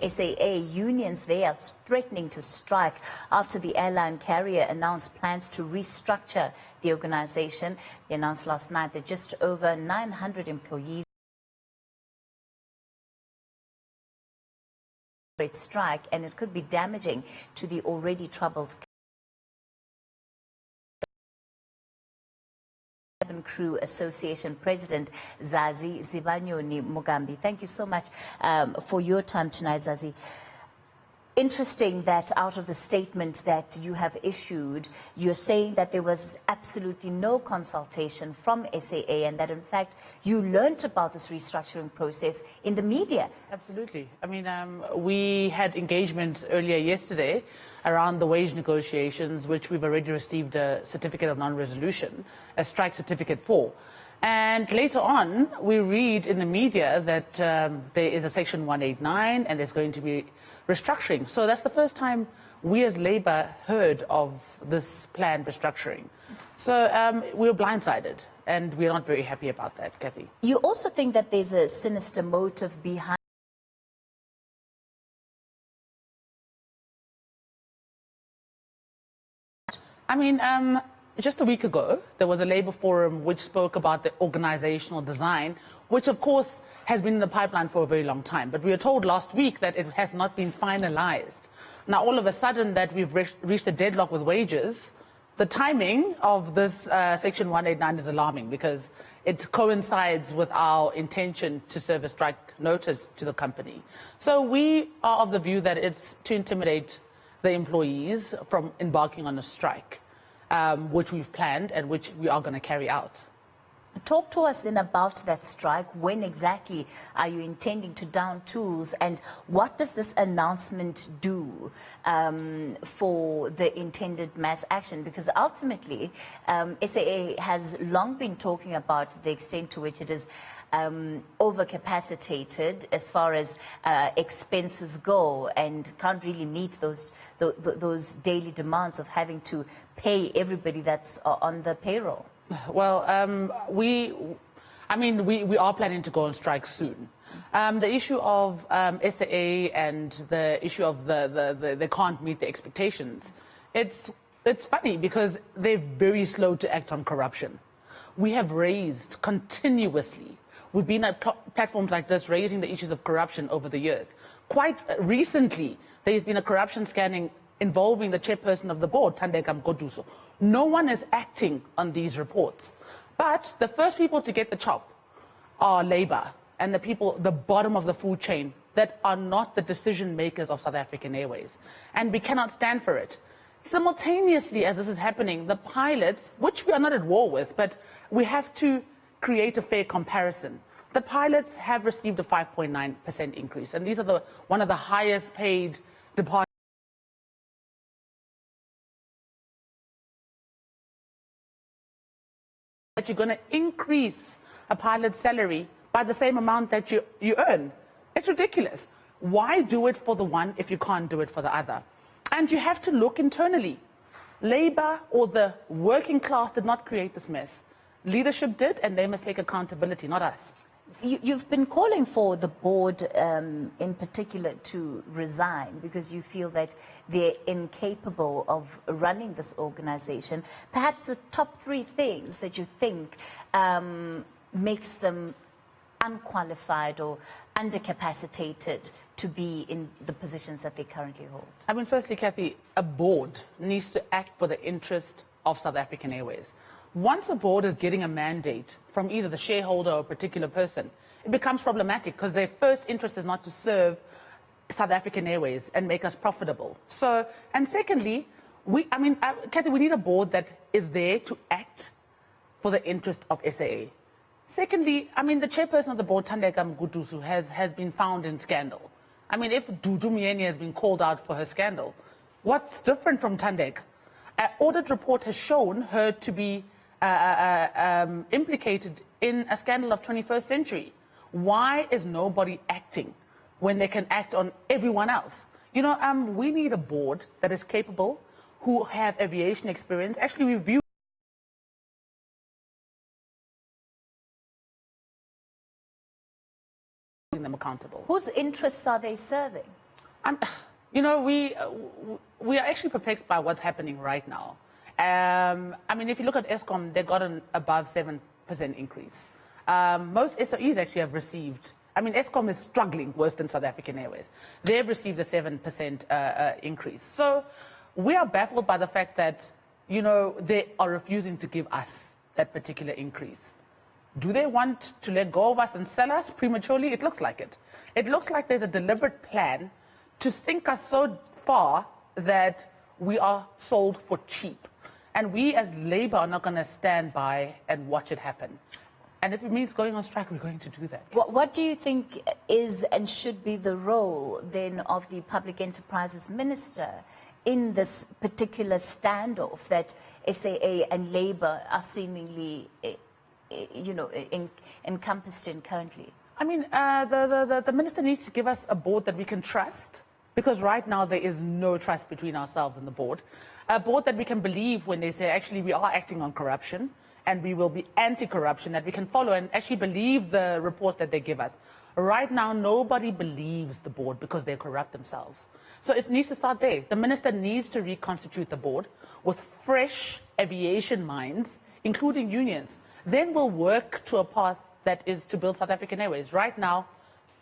SAA. Unions there are threatening to strike after the airline carrier announced plans to restructure the organization. They announced last night that just over 900 employees strike, and it could be damaging to the already troubled Crew Association President Zazi Sibanyoni-Mugambi. Thank you so much for your time tonight, Zazi. Interesting that out of the statement that you have issued, you're saying that there was absolutely no consultation from SAA and that in fact you learnt about this restructuring process in the media. Absolutely. I mean, we had engagements earlier yesterday around the wage negotiations, which we've already received a certificate of non-resolution, a strike certificate for. And later on, we read in the media that there is a Section 189 and there's going to be restructuring. So that's the first time we as Labour heard of this planned restructuring. So we were blindsided and we're not very happy about that, Kathy. You also think that there's a sinister motive behind I mean, just a week ago, there was a Labour forum which spoke about the organisational design, which of course has been in the pipeline for a very long time. But we were told last week that it has not been finalised. Now, all of a sudden that we've reached a deadlock with wages, the timing of this Section 189 is alarming because it coincides with our intention to serve a strike notice to the company. So we are of the view that it's to intimidate the employees from embarking on a strike, which we've planned and which we are going to carry out. Talk to us then about that strike. When exactly are you intending to down tools, and what does this announcement do for the intended mass action? Because ultimately, SAA has long been talking about the extent to which it is overcapacitated as far as expenses go and can't really meet those daily demands of having to pay everybody that's on the payroll. Well, we are planning to go on strike soon. The issue of SAA and the issue of they can't meet the expectations, it's funny because they're very slow to act on corruption. We have raised continuously. We've been at platforms like this raising the issues of corruption over the years. Quite recently, there's been a corruption scanning involving the chairperson of the board, Thandeka Mgoduso. No one is acting on these reports. But the first people to get the chop are Labour and the people, the bottom of the food chain, that are not the decision makers of South African Airways. And we cannot stand for it. Simultaneously, as this is happening, the pilots, which we are not at war with, but we have to create a fair comparison. The pilots have received a 5.9% increase, and these are one of the highest paid departments. That you're going to increase a pilot's salary by the same amount that you earn. It's ridiculous. Why do it for the one if you can't do it for the other? And you have to look internally. Labour or the working class did not create this mess. Leadership did, and they must take accountability, not us. You've been calling for the board in particular to resign because you feel that they're incapable of running this organization. Perhaps the top three things that you think makes them unqualified or undercapacitated to be in the positions that they currently hold? I mean, firstly, Kathy, a board needs to act for the interest of South African Airways. Once a board is getting a mandate from either the shareholder or a particular person, it becomes problematic because their first interest is not to serve South African Airways and make us profitable. So, and secondly, Kathy, we need a board that is there to act for the interest of SAA. Secondly, the chairperson of the board, Thandeka Mgoduso, has been found in scandal. If Dudu Myeni has been called out for her scandal, what's different from Thandeka? An audit report has shown her to be implicated in a scandal of 21st century. Why is nobody acting when they can act on everyone else? We need a board that is capable, who have aviation experience, actually review them accountable. Whose interests are they serving? You know, we are actually perplexed by what's happening right now. I mean, if you look at Eskom, they got an above 7% increase. Most SOEs actually have received, I mean, Eskom is struggling worse than South African Airways. They've received a 7% increase. So we are baffled by the fact that, you know, they are refusing to give us that particular increase. Do they want to let go of us and sell us prematurely? It looks like it. It looks like there's a deliberate plan to sink us so far that we are sold for cheap. And we as Labour are not going to stand by and watch it happen. And if it means going on strike, we're going to do that. What do you think is and should be the role then of the Public Enterprises Minister in this particular standoff that SAA and Labour are seemingly, you know, encompassed in currently? I mean, the minister needs to give us a board that we can trust, because right now there is no trust between ourselves and the board. A board that we can believe when they say, actually, we are acting on corruption and we will be anti-corruption, that we can follow and actually believe the reports that they give us. Right now, nobody believes the board because they corrupt themselves. So it needs to start there. The minister needs to reconstitute the board with fresh aviation minds, including unions. Then we'll work to a path that is to build South African Airways. Right now,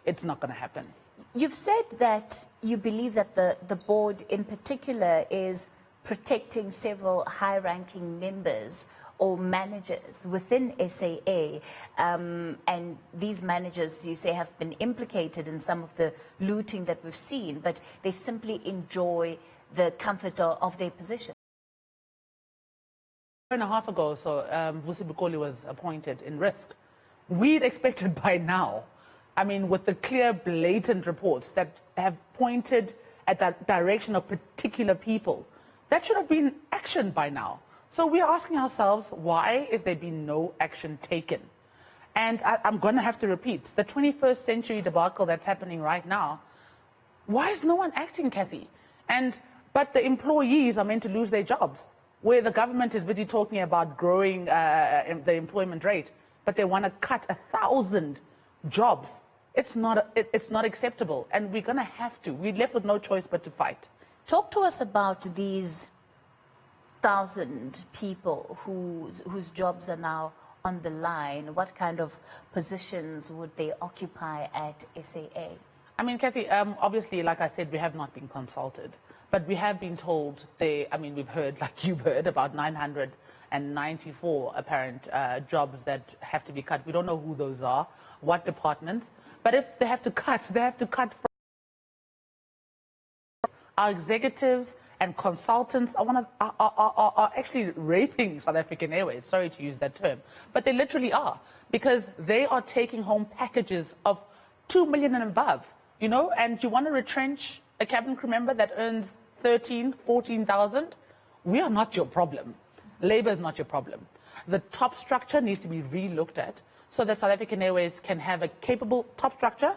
it's not going to happen. You've said that you believe that the board in particular is protecting several high-ranking members or managers within SAA, and these managers, you say, have been implicated in some of the looting that we've seen, but they simply enjoy the comfort of their position. A year and a half ago, so Vusi Bukoli was appointed in risk. We'd expected by now, I mean, with the clear, blatant reports that have pointed at that direction of particular people, that should have been action by now. So we are asking ourselves, why is there been no action taken? And I'm going to have to repeat, the 21st century debacle that's happening right now, why is no one acting, Kathy? But the employees are meant to lose their jobs, where the government is busy talking about growing the employment rate, but they want to cut 1,000 jobs. It's not acceptable, and we're going to have to. We're left with no choice but to fight. Talk to us about these 1,000 people whose jobs are now on the line. What kind of positions would they occupy at SAA? I mean, Kathy, obviously, like I said, we have not been consulted, but we have been told we've heard, like you've heard, about 994 apparent jobs that have to be cut. We don't know who those are, what departments, but if they have to cut, they have to cut from our executives and consultants are actually raping South African Airways. Sorry to use that term, but they literally are, because they are taking home packages of 2 million and above, you know, and you want to retrench a cabin crew member that earns 13, 14,000? We are not your problem. Labour is not your problem. The top structure needs to be re-looked at so that South African Airways can have a capable top structure.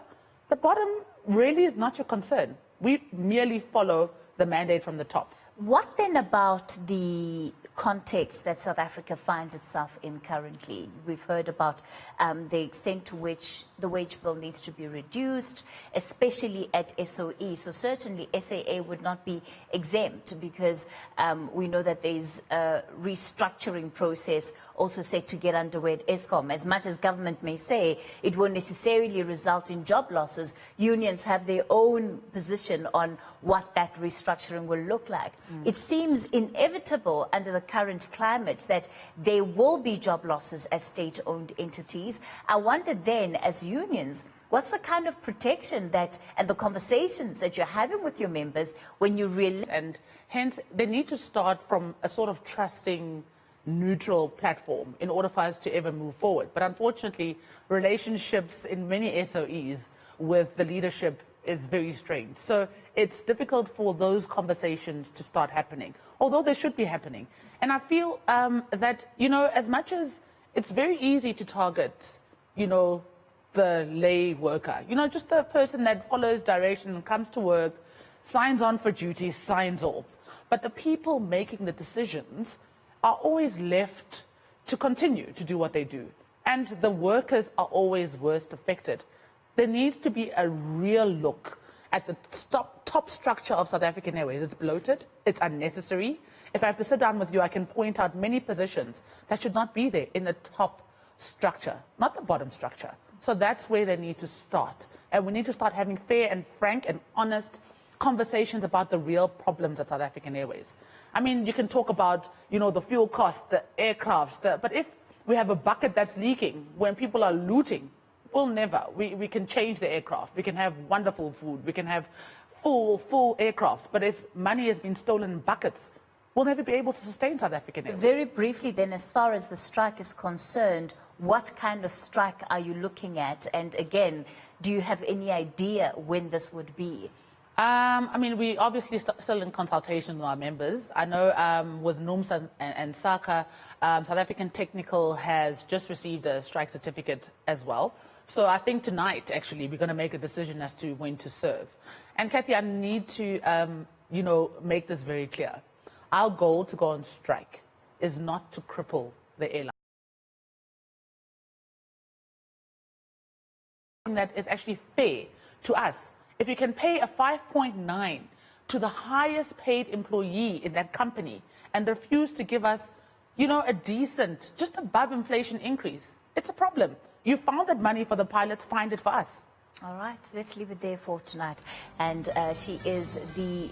The bottom really is not your concern. We merely follow the mandate from the top. What then about the context that South Africa finds itself in currently? We've heard about the extent to which the wage bill needs to be reduced, especially at SOE. So certainly SAA would not be exempt, because we know that there's a restructuring process also set to get underway at Eskom. As much as government may say it won't necessarily result in job losses, unions have their own position on what that restructuring will look like. It seems inevitable under the current climate that there will be job losses at state-owned entities. I wonder then, as unions, what's the kind of protection that, and the conversations that you're having with your members when you really... And hence, they need to start from a sort of trusting, neutral platform in order for us to ever move forward. But unfortunately, relationships in many SOEs with the leadership is very strained. So it's difficult for those conversations to start happening, although they should be happening. And I feel that, you know, as much as it's very easy to target, you know, the lay worker, you know, just the person that follows direction, comes to work, signs on for duty, signs off. But the people making the decisions are always left to continue to do what they do. And the workers are always worst affected. There needs to be a real look at the top top structure of South African Airways, it's bloated, it's unnecessary. If I have to sit down with you, I can point out many positions that should not be there in the top structure, not the bottom structure. So that's where they need to start. And we need to start having fair and frank and honest conversations about the real problems at South African Airways. I mean, you can talk about, you know, the fuel cost, the aircrafts, but if we have a bucket that's leaking when people are looting, we'll never. We can change the aircraft. We can have wonderful food. We can have full aircrafts. But if money has been stolen in buckets, we'll never be able to sustain South African Airways. Very briefly then, as far as the strike is concerned, what kind of strike are you looking at? And again, do you have any idea when this would be? I mean, we obviously still in consultation with our members. I know with NUMSA and SACA, South African Technical has just received a strike certificate as well. So I think tonight, actually, we're going to make a decision as to when to serve. And Kathy, I need to, you know, make this very clear. Our goal to go on strike is not to cripple the airline. That is actually fair to us. If you can pay a 5.9 to the highest paid employee in that company and refuse to give us, you know, a decent, just above inflation increase, it's a problem. You found that money for the pilots, find it for us. All right, let's leave it there for tonight. And she is the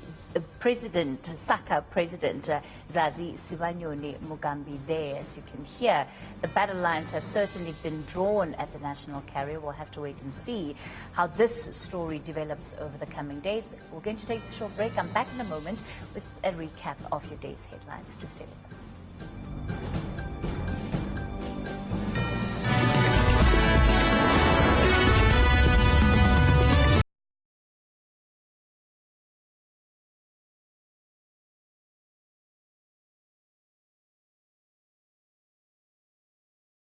president, SACA president, Zazi Sibanyoni-Mugambi there. As you can hear, the battle lines have certainly been drawn at the national carrier. We'll have to wait and see how this story develops over the coming days. We're going to take a short break. I'm back in a moment with a recap of your day's headlines. Just stay with us.